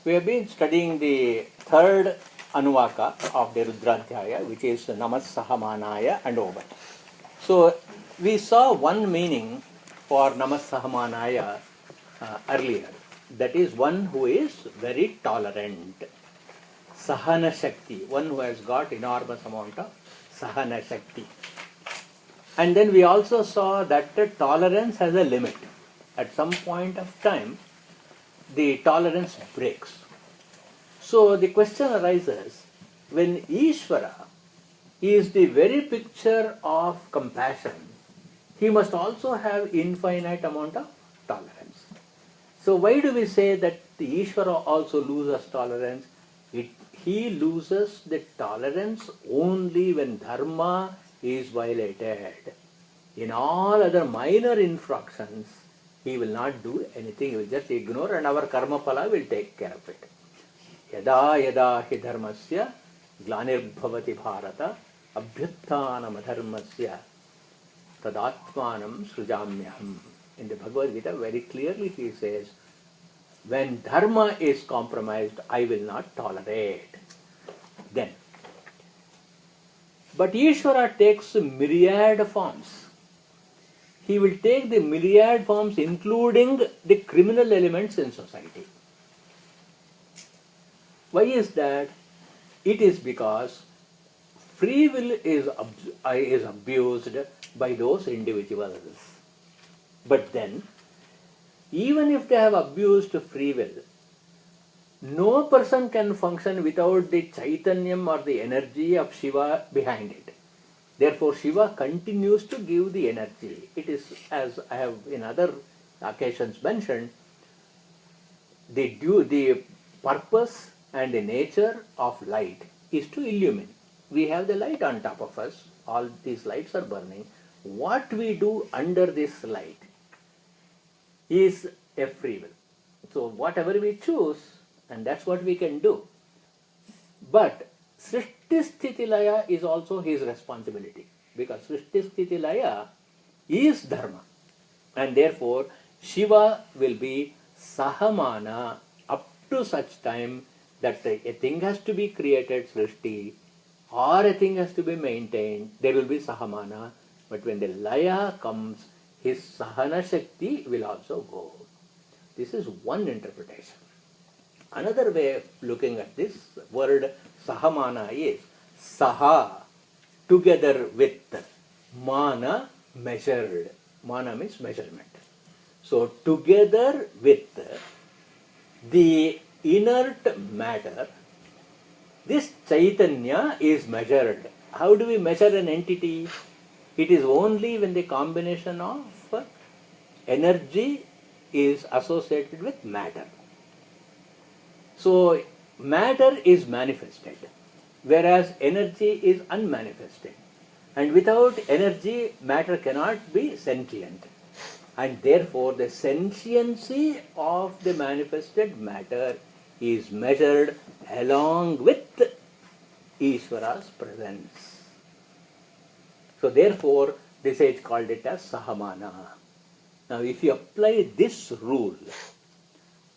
We have been studying the third Anuvaka of the Rudradhyaya, which is Namasahamanaya and over. So we saw one meaning for Namasahamanaya earlier. That is one who is very tolerant. Sahana Shakti, one who has got enormous amount of Sahana Shakti. And then we also saw that the tolerance has a limit. At some point of time, the tolerance breaks. So the question arises, when Ishvara is the very picture of compassion, he must also have infinite amount of tolerance. So why do we say that the Ishvara also loses tolerance? He loses the tolerance only when dharma is violated. In all other minor infractions, he will not do anything, he will just ignore, and our karma phala will take care of it. Yada yada hi dharmasya glanirbhavati bharata abhyutthanam adharmasya tadatmanam srujamyaham. In the Bhagavad Gita, very clearly he says, when dharma is compromised, I will not tolerate. Then. But Ishvara takes myriad forms. He will take the myriad forms, including the criminal elements in society. Why is that? It is because free will is abused by those individuals. But then, even if they have abused free will, no person can function without the Chaitanyam or the energy of Shiva behind it. Therefore, Shiva continues to give the energy. It is, as I have in other occasions mentioned, the purpose and the nature of light is to illumine. We have the light on top of us. All these lights are burning. What we do under this light is a free will. So whatever we choose, and that's what we can do. But Srishti Sthiti Laya is also his responsibility, because Srishti Sthiti Laya is dharma, and therefore Shiva will be Sahamana up to such time that a thing has to be created, Srishti, or a thing has to be maintained, there will be Sahamana. But when the Laya comes, his Sahana Shakti will also go. This is one interpretation. Another way of looking at this word Sahamana is Saha, together with, Mana, measured. Mana means measurement. So together with the inert matter, this Chaitanya is measured. How do we measure an entity? It is only when the combination of energy is associated with matter. So matter is manifested, whereas energy is unmanifested. And without energy, matter cannot be sentient. And therefore, the sentiency of the manifested matter is measured along with Ishvara's presence. So therefore, the sage called it as Sahamana. Now, if you apply this rule,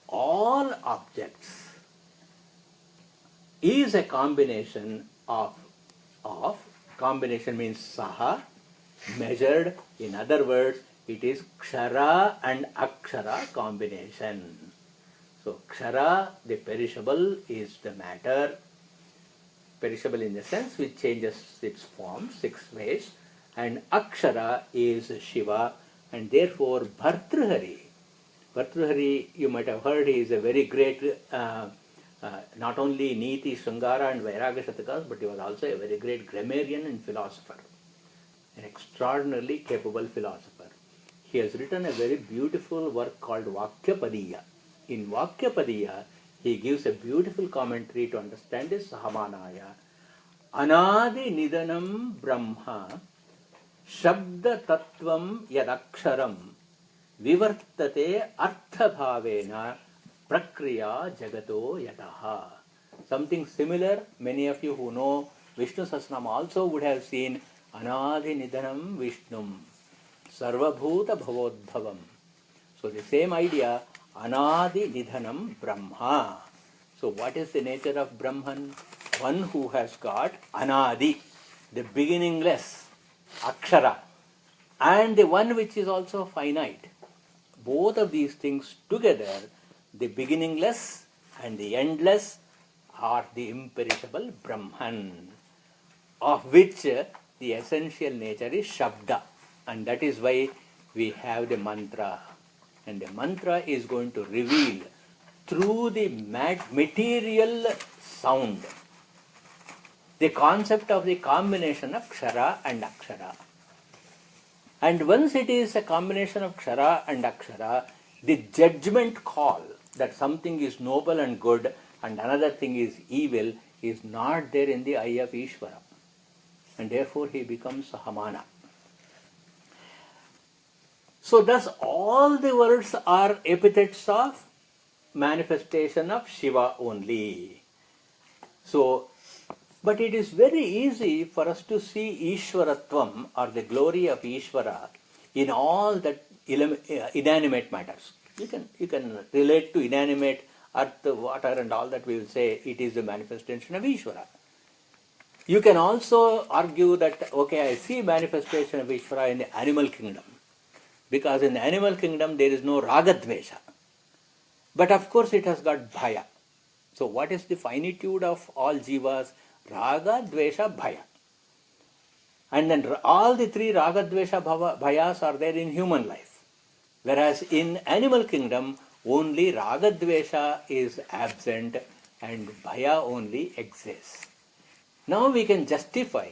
all objects is a combination of combination means Saha, measured. In other words, it is Kshara and Akshara combination. So Kshara, the perishable, is the matter. Perishable in the sense which changes its form 6 ways. And Akshara is Shiva, and therefore Bhartrihari. Bhartrihari, you might have heard, he is a very great, not only Niti, Sringara and Vairaga Shatakas, but he was also a very great grammarian and philosopher. An extraordinarily capable philosopher. He has written a very beautiful work called Vakyapadiya. In Vakyapadiya, he gives a beautiful commentary to understand this Sahamanaya. Anadi Nidanam Brahma Shabda Tattvam Yadaksharam Vivartate Artha Bhavena Prakriya Jagato Yataha. Something similar, many of you who know Vishnu Sahasranama also would have seen Anadi Nidanam Vishnum Sarvabhuta Bhavodbhavam. So the same idea, Anadi Nidhanam Brahma. So what is the nature of Brahman? One who has got Anadi, the beginningless, Akshara, and the one which is also finite. Both of these things together, the beginningless and the endless, are the imperishable Brahman, of which the essential nature is Shabda. And that is why we have the mantra. And the mantra is going to reveal through the material sound the concept of the combination of Kshara and Akshara. And once it is a combination of Kshara and Akshara, the judgment call that something is noble and good and another thing is evil is not there in the eye of Ishvara. And therefore he becomes Hamana. So thus all the words are epithets of manifestation of Shiva only. So, but it is very easy for us to see Ishwaratvam or the glory of Ishvara in all that inanimate matters. You can relate to inanimate earth, water and all that. We will say it is the manifestation of Ishvara. You can also argue that, okay, I see manifestation of Ishvara in the animal kingdom, because in the animal kingdom there is no ragadvesha. But of course it has got bhaya. So what is the finitude of all jivas? Raga, dvesha, bhaya. And then all the three raga, dvesha, bhayas are there in human life. Whereas in animal kingdom, only raga, dvesha is absent and bhaya only exists. Now we can justify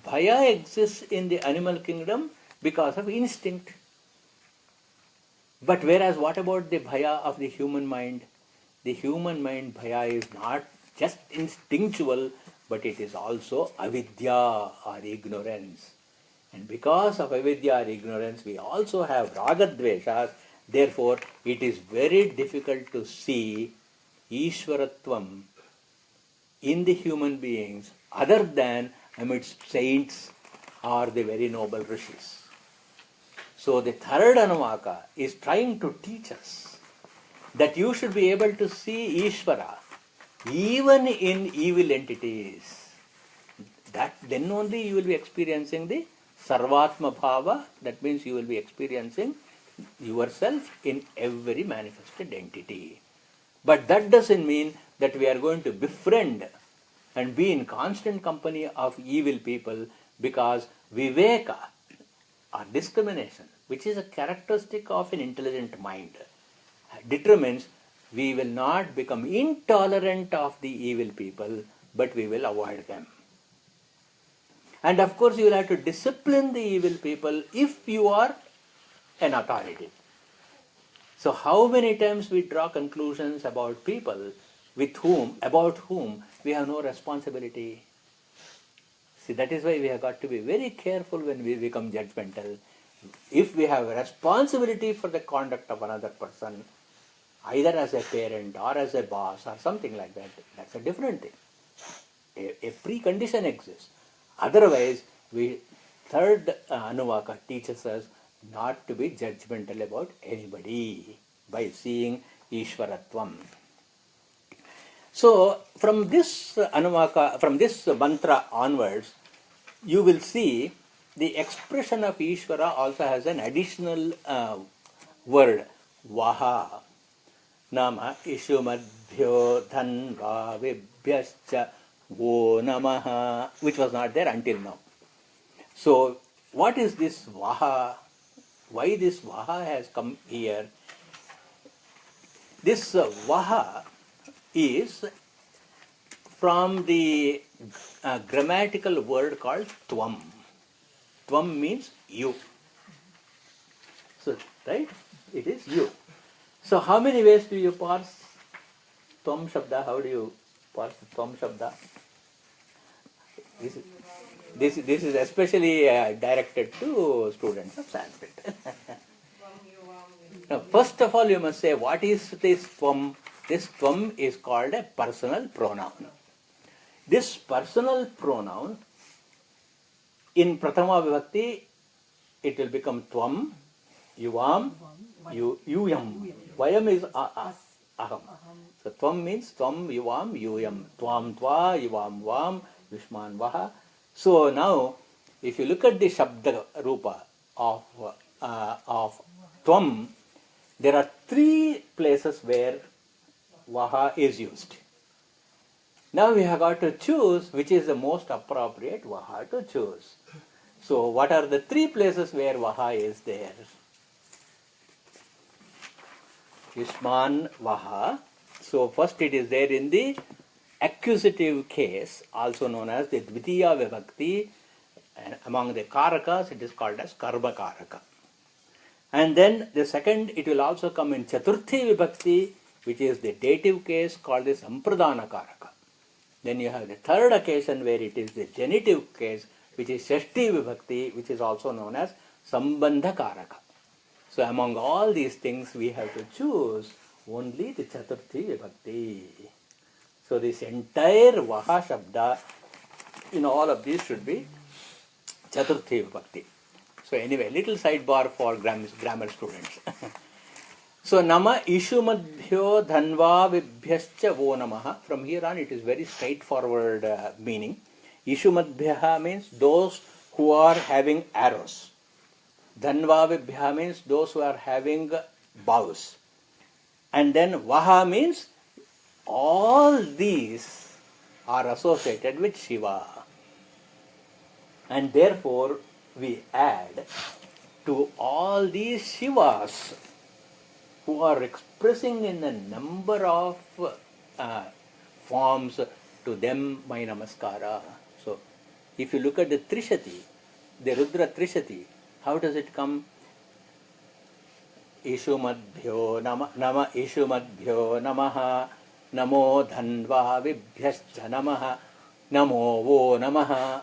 bhaya exists in the animal kingdom because of instinct. But whereas what about the bhaya of the human mind? The human mind bhaya is not just instinctual, but it is also avidya or ignorance. And because of avidya or ignorance, we also have ragadveshas. Therefore, it is very difficult to see Ishwaratvam in the human beings other than amidst saints or the very noble rishis. So the third Anuvaka is trying to teach us that you should be able to see Ishvara even in evil entities. That then only you will be experiencing the Sarvatma Bhava. That means you will be experiencing yourself in every manifested entity. But that doesn't mean that we are going to befriend and be in constant company of evil people, because viveka or discrimination, which is a characteristic of an intelligent mind, determines we will not become intolerant of the evil people, but we will avoid them. And of course you will have to discipline the evil people if you are an authority. So how many times we draw conclusions about people about whom we have no responsibility. See, that is why we have got to be very careful when we become judgmental. If we have a responsibility for the conduct of another person, either as a parent or as a boss or something like that, that's a different thing. A precondition exists. Otherwise, third Anuvaka teaches us not to be judgmental about anybody by seeing Ishwaratvam. So, from this Anuvaka, from this mantra onwards, you will see the expression of Ishvara also has an additional word, Vaha. Nama Ishumadhyo Dhanva Vibhyascha Vo Namaha, which was not there until now. So, what is this Vaha? Why this Vaha has come here? This Vaha is from the grammatical word called Tvam. Tvam means you. So, right? It is you. So, how many ways do you parse Tvam Shabda? How do you parse Tvam Shabda? This is especially directed to students of Sanskrit. Now, first of all, you must say, what is this Tvam? This Tvam is called a personal pronoun. This personal pronoun, in Prathama Vibhakti, it will become Tvam, Yuvam, Yuyam. Vayam is Aham. So Tvam means Tvam Yuvam Yuyam. Tvam Tva Yuvam Vam Yushman Vaha. So now if you look at the Shabda Rupa of Tvam, there are three places where Vaha is used. Now we have got to choose which is the most appropriate Vaha to choose. So what are the three places where Vaha is there? Yushman Vaha. So first it is there in the accusative case, also known as the Dvitiya Vibhakti, and among the Karakas it is called as Karma Karaka. And then the second, it will also come in Chaturthi Vibhakti, which is the dative case called the Sampradana Karaka. Then you have the third occasion where it is the genitive case, which is Shashti Vibhakti, which is also known as Sambandha Karaka. So among all these things, we have to choose only the Chaturthi Vibhakti. So this entire Vaha Shabda in all of these should be Chaturthi Vibhakti. So anyway, little sidebar for grammar students. So Nama Ishumadbhyo Dhanva Vibhyascha Vo Namaha. From here on it is very straightforward meaning. Ishumadbhya means those who are having arrows. Dhanva Vibhya means those who are having bows. And then Vaha means all these are associated with Shiva. And therefore we add to all these Shivas who are expressing in a number of forms, to them my namaskara. So if you look at the Trishati, the Rudra Trishati, how does it come? Ishumadbhyo nama Ishumadbhyo namaha, namo dhanva vibhyascha namaha, namo vo namaha.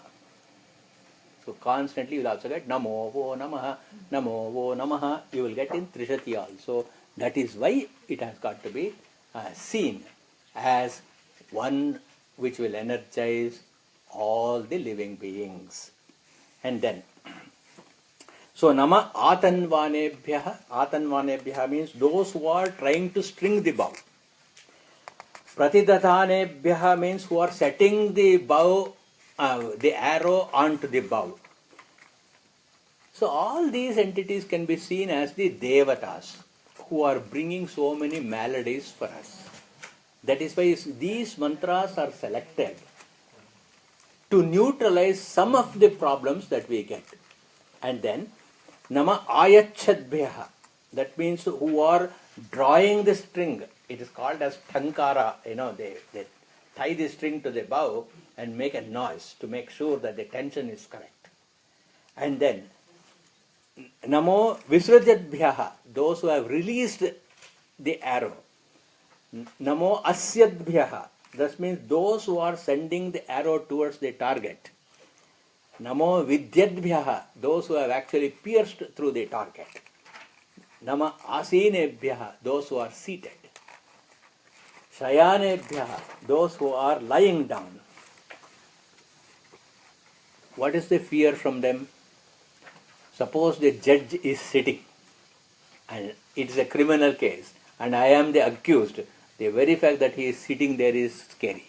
So constantly you will also get Namo Vo Namaha, Namo Vo Namaha. You will get in Trishati also. That is why it has got to be seen as one which will energize all the living beings. And then, so Nama Atanvanebhyaha. Atanvanebhyaha means those who are trying to string the bow. Pratidathanebhyaha means who are setting the bow, the arrow onto the bow. So all these entities can be seen as the devatas who are bringing so many maladies for us. That is why these mantras are selected to neutralize some of the problems that we get. And then Nama Ayachadbhyaha, that means who are drawing the string. It is called as Thankara. They tie the string to the bow and make a noise to make sure that the tension is correct. And then Namo Visrajadbhyaha, those who have released the arrow. Namo Asyadbhyaha, that means those who are sending the arrow towards the target. Namo Vidyadbhyaha, those who have actually pierced through the target. Nama Asinebhyaha, those who are seated. Shayanebhyaha, those who are lying down. What is the fear from them? Suppose the judge is sitting and it is a criminal case and I am the accused. The very fact that he is sitting there is scary.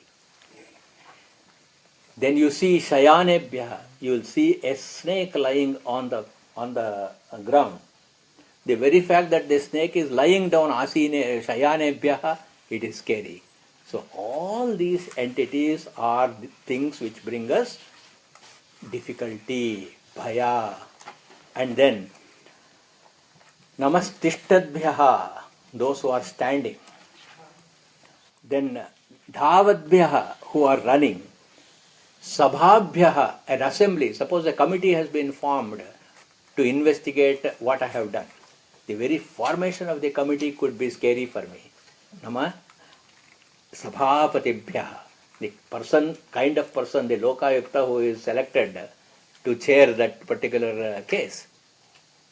Then you see Shayanebhyaha, you will see a snake lying on the ground. The very fact that the snake is lying down, Shayanebhyaha, it is scary. So all these entities are the things which bring us difficulty, bhaya. And then Namastishtadbhyaha, those who are standing. Then Dhavadbhyaha, who are running. Sabhabhyaha, an assembly. Suppose a committee has been formed to investigate what I have done. The very formation of the committee could be scary for me. Nama Sabhapatibhyaha, the kind of person, the Lokayukta who is selected to chair that particular case,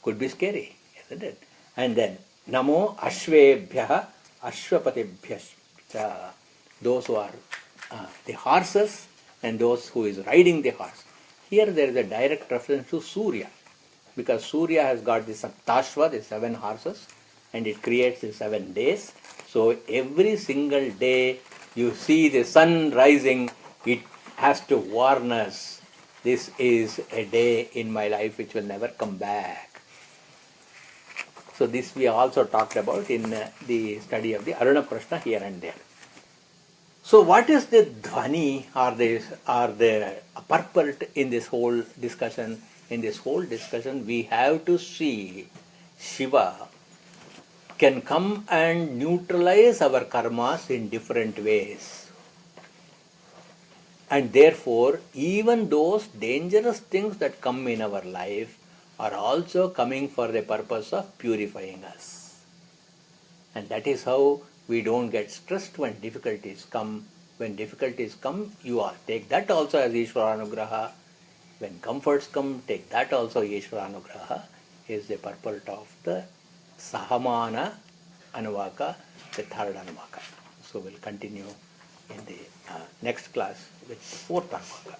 could be scary, isn't it? And then Namo Ashvebhyaha, Ashwapatibhyascha, those who are the horses and those who is riding the horse. Here there is a direct reference to Surya, because Surya has got the Saptashva, the 7 horses, and it creates the 7 days. So every single day you see the sun rising, it has to warn us. This is a day in my life which will never come back. So this we also talked about in the study of the Aruna Prashna here and there. So what is the dhvani or the purport in this whole discussion? In this whole discussion, we have to see Shiva can come and neutralize our karmas in different ways. And therefore, even those dangerous things that come in our life are also coming for the purpose of purifying us. And that is how we don't get stressed when difficulties come. When difficulties come, you are take that also as Ishvaranugraha. When comforts come, take that also Ishvaranugraha is the purport of the Sahamana Anuvaka, the third Anuvaka. So we'll continue in the next class with fourth Anuvaka.